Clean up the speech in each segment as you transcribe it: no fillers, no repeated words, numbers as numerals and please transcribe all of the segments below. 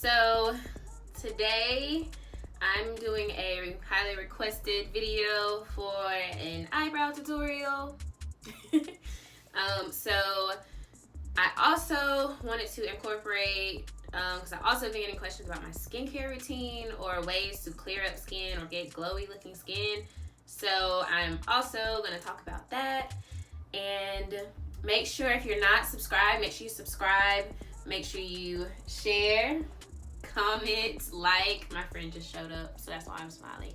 So today I'm doing a highly requested video for an eyebrow tutorial. So I also wanted to incorporate, because I've also been getting questions about my skincare routine or ways to clear up skin or get glowy looking skin. So I'm also going to talk about that. And make sure, if you're not subscribed, make sure you subscribe. Make sure you share, comment, like. My friend just showed up, so that's why I'm smiling.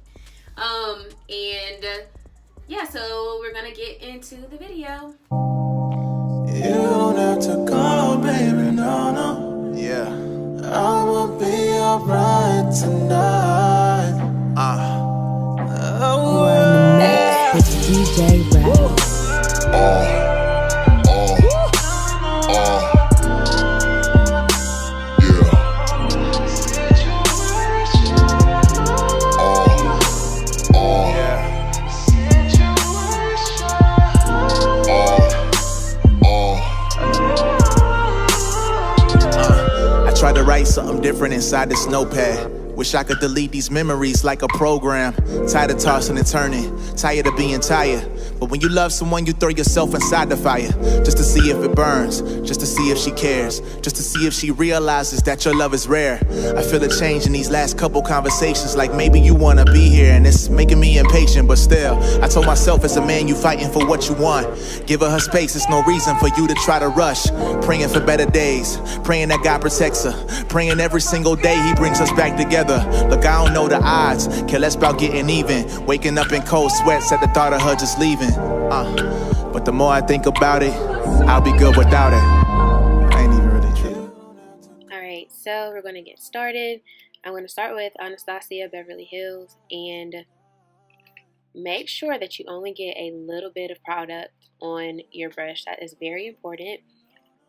Yeah, so we're gonna get into the video. You don't have to go, baby, no. Yeah. I'ma be alright tonight. You are in the mix with DJ Brow. Tried to write something different inside this notepad. Wish I could delete these memories like a program. Tired of tossing and turning, tired of being tired. But when you love someone, you throw yourself inside the fire, just to see if it burns, just to see if she cares, just to see if she realizes that your love is rare. I feel a change in these last couple conversations, like maybe you wanna be here, and it's making me impatient. But still, I told myself as a man, you fighting for what you want. Give her space, it's no reason for you to try to rush. Praying for better days, praying that God protects her, praying every single day He brings us back together. Look, I don't know the odds, care less about getting even. Waking up in cold sweats at the thought of her just leaving. But the more I think about it, I'll be good without it. I ain't even really true. Alright, so we're going to get started. I'm going to start with Anastasia Beverly Hills, and make sure that you only get a little bit of product on your brush. That is very important.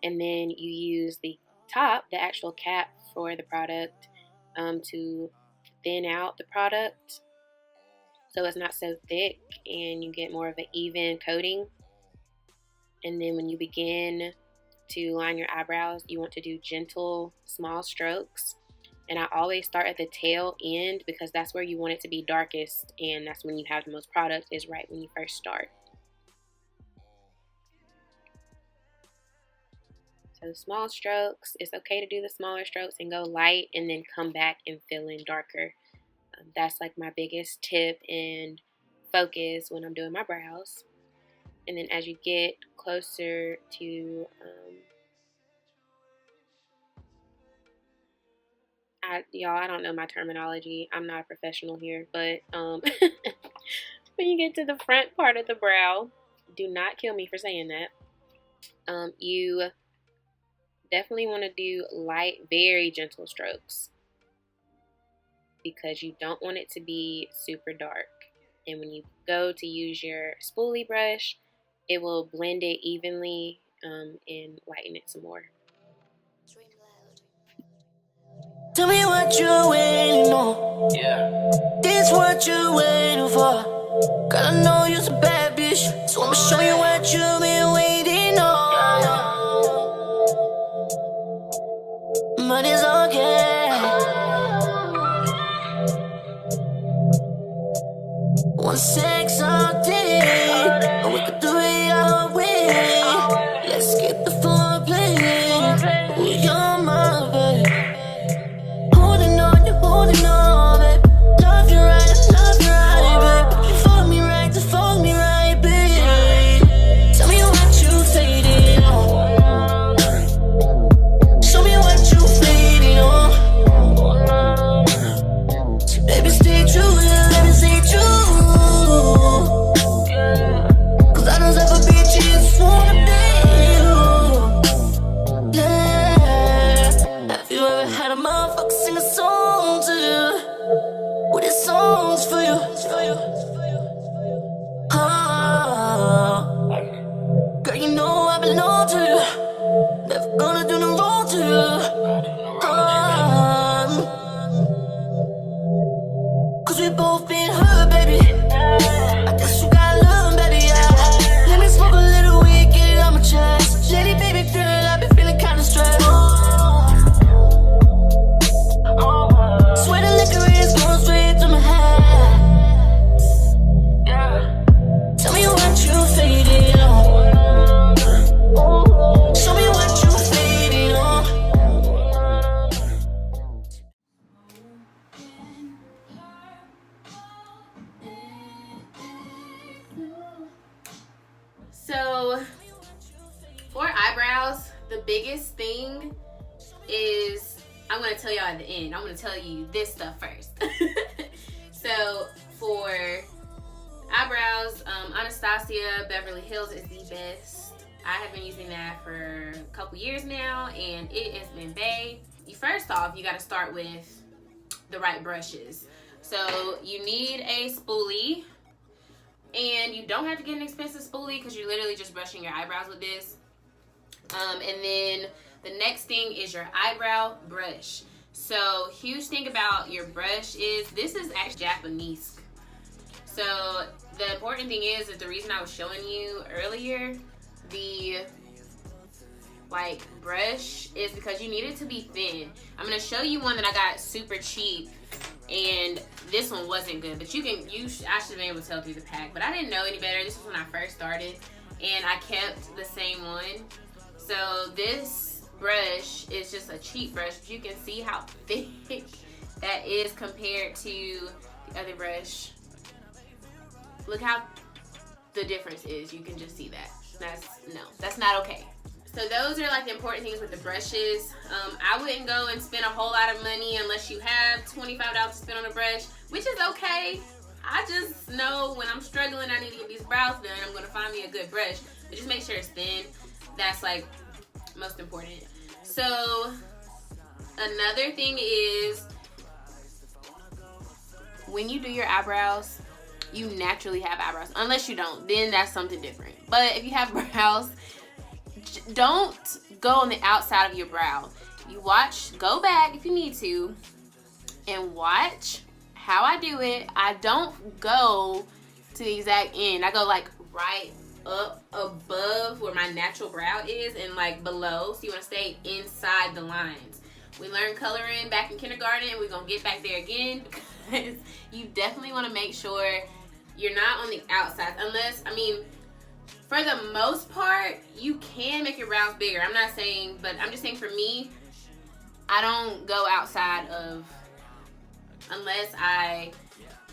And then you use the top, the actual cap for the product, to thin out the product so it's not so thick and you get more of an even coating. And then when you begin to line your eyebrows, you want to do gentle, small strokes. And I always start at the tail end because that's where you want it to be darkest, and that's when you have the most product, is right when you first start. So small strokes, it's okay to do the smaller strokes and go light and then come back and fill in darker. That's like my biggest tip and focus when I'm doing my brows. And then as you get closer to, I don't know my terminology. I'm not a professional here, but when you get to the front part of the brow, do not kill me for saying that. You definitely want to do light, very gentle strokes because you don't want it to be super dark. And when you go to use your spoolie brush, it will blend it evenly and lighten it some more. Tell me what you're waiting on. Yeah. This what you're waiting for. Girl, I know you're a bad bitch, so I'ma show you what you've been waiting on. But it's okay. One sex all day, or we could do it our way. Let's get the foreplay. Oh, you're my babe. Holding on, babe. Love you right, babe. You fuck me right, babe. Tell me what you faded on. Show me what you faded on. So baby, stay true, let me stay true. biggest thing is, I'm going to tell y'all at the end. I'm going to tell you this stuff first. So for eyebrows, Anastasia Beverly Hills is the best. I have been using that for a couple years now, and it has been bae. First off, you got to start with the right brushes. So you need a spoolie, and you don't have to get an expensive spoolie because you're literally just brushing your eyebrows with this. And then the next thing is your eyebrow brush. So huge thing about your brush is this is actually Japanese. So the important thing is that the reason I was showing you earlier the like brush is because you need it to be thin. I'm gonna show you one that I got super cheap, and this one wasn't good, but I should have been able to tell through the pack, but I didn't know any better. This was when I first started, and I kept the same one. So this brush is just a cheap brush, but you can see how thick that is compared to the other brush. Look how the difference is. You can just see that. That's not okay. So those are like the important things with the brushes. I wouldn't go and spend a whole lot of money unless you have $25 to spend on a brush, which is okay. I just know when I'm struggling, I need to get these brows done, I'm gonna find me a good brush, but just make sure it's thin. That's like most important. So another thing is, when you do your eyebrows, you naturally have eyebrows. Unless you don't, then that's something different. But if you have brows, don't go on the outside of your brow. Go back if you need to, and watch how I do it. I don't go to the exact end. I go like right up above where my natural brow is and like below. So you want to stay inside the lines. We learned coloring back in kindergarten, and we're going to get back there again, because you definitely want to make sure you're not on the outside. Unless, for the most part, you can make your brows bigger. I'm not saying, but I'm just saying for me, I don't go outside of, unless I,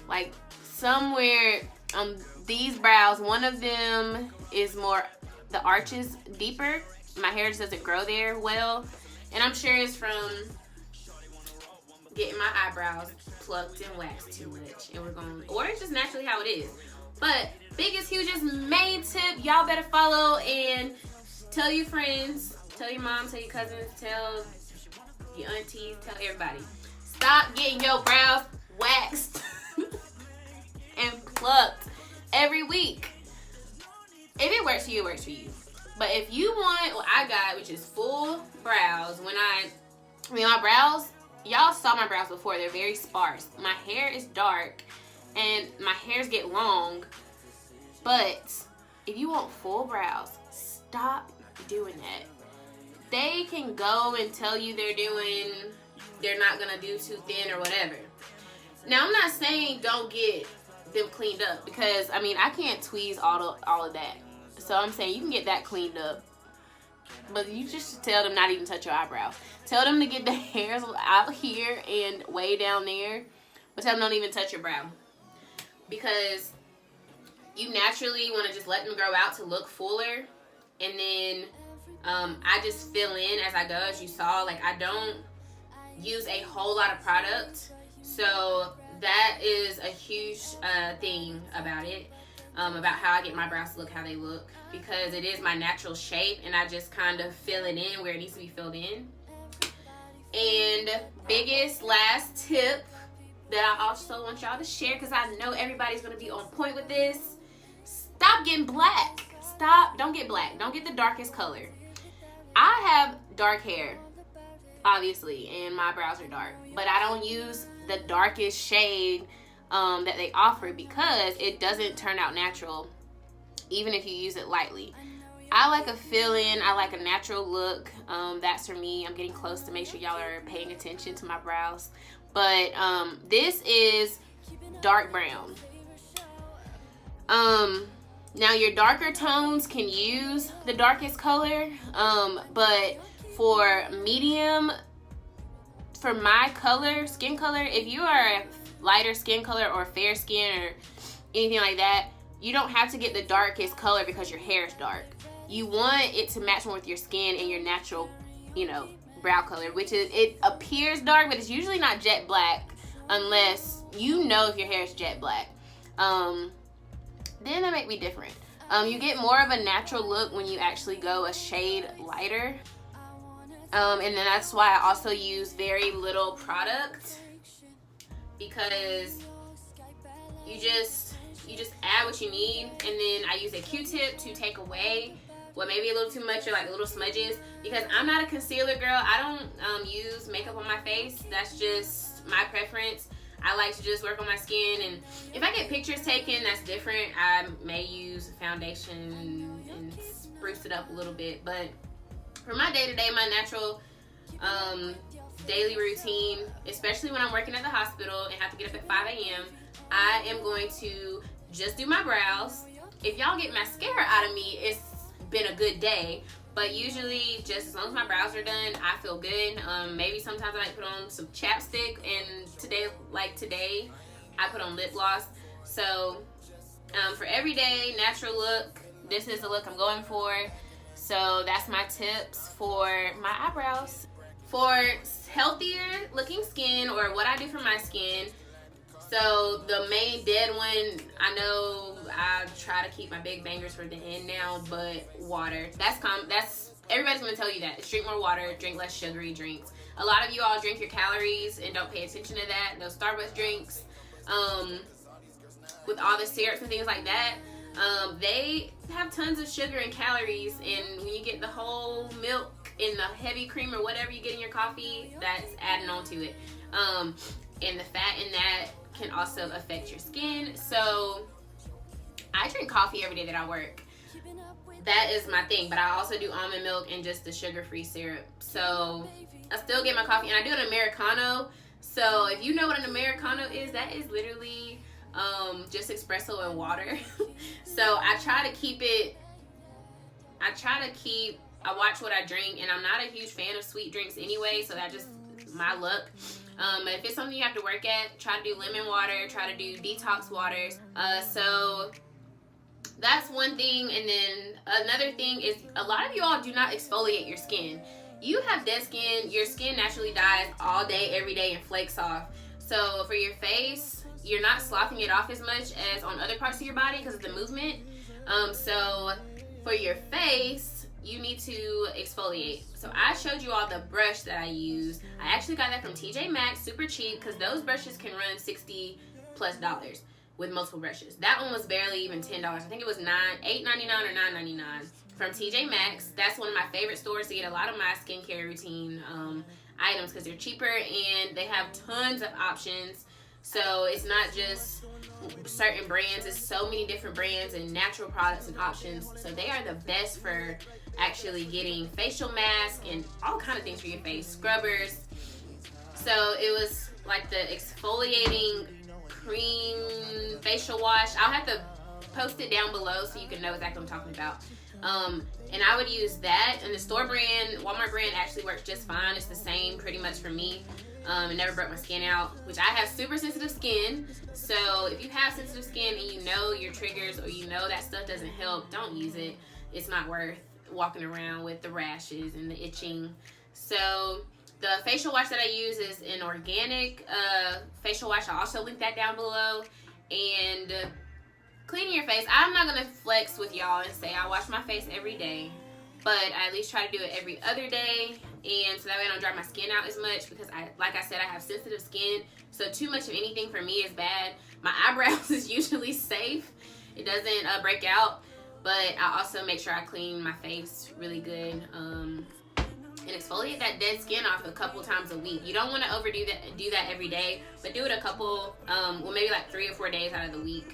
like somewhere on these brows, one of them is more, the arch is deeper. My hair just doesn't grow there well. And I'm sure it's from getting my eyebrows plucked and waxed too much. And or it's just naturally how it is. But biggest, hugest, main tip, y'all better follow and tell your friends, tell your mom, tell your cousins, tell your aunties, tell everybody. Stop getting your brows waxed and plucked every week. If it works for you, it works for you. But if you want what I got, which is full brows, my brows, y'all saw my brows before, they're very sparse. My hair is dark and my hairs get long, but if you want full brows, stop doing that. They can go and tell you they're not gonna do too thin or whatever. Now, I'm not saying don't get them cleaned up, because I can't tweeze all of that. So I'm saying you can get that cleaned up, but you just tell them not even touch your eyebrows. Tell them to get the hairs out here and way down there, but tell them don't even touch your brow, because you naturally want to just let them grow out to look fuller. And then I just fill in as I go. As you saw, like, I don't use a whole lot of product, so that is a huge thing about it. About how I get my brows to look how they look, because it is my natural shape and I just kind of fill it in where it needs to be filled in. And biggest last tip that I also want y'all to share, because I know everybody's going to be on point with this: stop getting black. Don't get black. Don't get the darkest color. I have dark hair, obviously, and my brows are dark, but I don't use the darkest shade that they offer, because it doesn't turn out natural even if you use it lightly. I like a fill-in. I like a natural look. That's for me. I'm getting close to make sure y'all are paying attention to my brows. But this is dark brown. Now your darker tones can use the darkest color, but for medium, for my color, skin color, if you are a lighter skin color or fair skin or anything like that, you don't have to get the darkest color because your hair is dark. you want it to match more with your skin and your natural, you know, brow color, which is, it appears dark, but it's usually not jet black unless you know if your hair is jet black. Then that might be different. You get more of a natural look when you actually go a shade lighter. And then that's why I also use very little product, because you just add what you need, and then I use a Q-tip to take away what may be a little too much or like little smudges, because I'm not a concealer girl. I don't use makeup on my face. That's just my preference. I like to just work on my skin, and if I get pictures taken, that's different. I may use foundation and spruce it up a little bit, but for my day-to-day, my natural daily routine, especially when I'm working at the hospital and have to get up at 5 a.m., I am going to just do my brows. If y'all get mascara out of me, it's been a good day, but usually just as long as my brows are done, I feel good. Maybe sometimes I like put on some chapstick, and today I put on lip gloss. So for everyday natural look, this is the look I'm going for. So that's my tips for my eyebrows. For healthier looking skin, or what I do for my skin, so the main dead one, I know I try to keep my big bangers for the end now, but water. That's everybody's gonna tell you that. It's drink more water, drink less sugary drinks. A lot of you all drink your calories and don't pay attention to that. Those Starbucks drinks, with all the syrups and things like that, they have tons of sugar and calories, and when you get the whole milk and the heavy cream or whatever you get in your coffee, that's adding on to it. And the fat in that can also affect your skin. So I drink coffee every day that I work. That is my thing, but I also do almond milk and just the sugar-free syrup. So I still get my coffee, and I do an Americano. So if you know what an Americano is, that is literally just espresso and water. So I try to keep it, I watch what I drink, and I'm not a huge fan of sweet drinks anyway, so that's just my luck. But if it's something you have to work at, try to do lemon water, try to do detox waters. So that's one thing. And then another thing is, a lot of you all do not exfoliate your skin. You have dead skin. Your skin naturally dies all day, every day, and flakes off. So for your face, you're not sloughing it off as much as on other parts of your body because of the movement. So for your face, you need to exfoliate. So I showed you all the brush that I use. I actually got that from TJ Maxx, super cheap, because those brushes can run $60+ with multiple brushes. That one was barely even $10. I think it was $8.99 or $9.99 from TJ Maxx. That's one of my favorite stores to get a lot of my skincare routine items, because they're cheaper and they have tons of options. So it's not just certain brands, it's so many different brands and natural products and options. So they are the best for actually getting facial masks and all kind of things for your face, scrubbers. So it was like the exfoliating cream facial wash. I'll have to post it down below so you can know exactly what I'm talking about. And I would use that, and the store brand, Walmart brand, actually works just fine. It's the same pretty much for me. It never broke my skin out, which I have super sensitive skin. So if you have sensitive skin and you know your triggers, or you know that stuff doesn't help, don't use it. It's not worth walking around with the rashes and the itching. So the facial wash that I use is an organic facial wash. I'll also link that down below. And cleaning your face, I'm not gonna flex with y'all and say I wash my face every day, but I at least try to do it every other day, and so that way I don't dry my skin out as much, because like I said, I have sensitive skin, so too much of anything for me is bad. My eyebrows is usually safe. It doesn't break out, but I also make sure I clean my face really good and exfoliate that dead skin off a couple times a week. You don't want to overdo that, do that every day, but do it a couple, well, maybe like 3 or 4 days out of the week.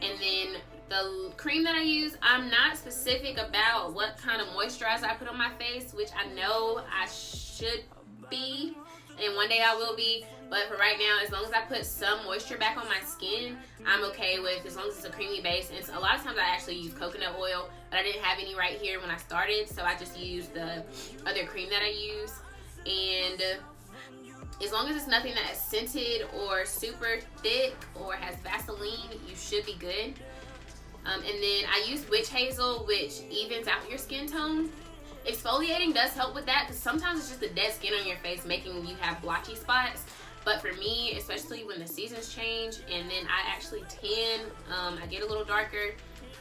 And then the cream that I use, I'm not specific about what kind of moisturizer I put on my face, which I know I should be, and one day I will be. But for right now, as long as I put some moisture back on my skin, I'm okay with, as long as it's a creamy base. And a lot of times I actually use coconut oil, but I didn't have any right here when I started, so I just used the other cream that I use. And as long as it's nothing that is scented or super thick or has Vaseline, you should be good. And then I use witch hazel, which evens out your skin tone. Exfoliating does help with that because sometimes it's just the dead skin on your face making you have blotchy spots. But for me, especially when the seasons change and then I actually tan, I get a little darker,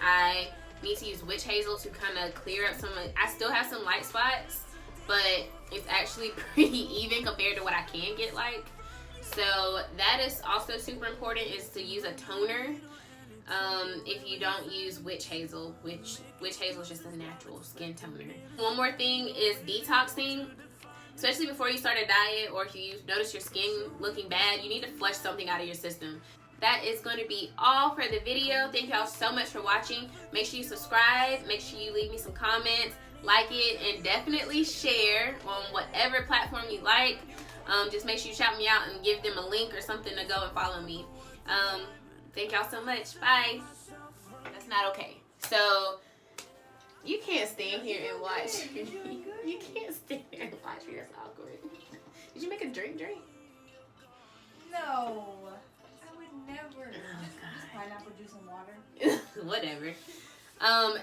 I need to use witch hazel to kind of clear up some of, I still have some light spots, but it's actually pretty even compared to what I can get like. So that is also super important, is to use a toner. If you don't use witch hazel, which witch hazel is just a natural skin toner. One more thing is detoxing. Especially before you start a diet, or if you notice your skin looking bad, you need to flush something out of your system. That is going to be all for the video. Thank y'all so much for watching. Make sure you subscribe. Make sure you leave me some comments, like it, and definitely share on whatever platform you like. Just make sure you shout me out and give them a link or something to go and follow me. Thank y'all so much. Bye. That's not okay. So you can't stand here and watch. You can't stand here and watch me. That's awkward. Did you make a drink? No, I would never. Oh, Just pineapple juice and water. Whatever.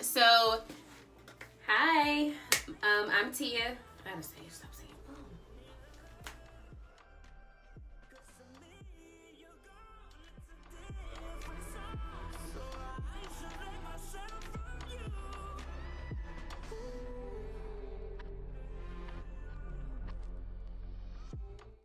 So, hi. I'm Tia. Anastasia.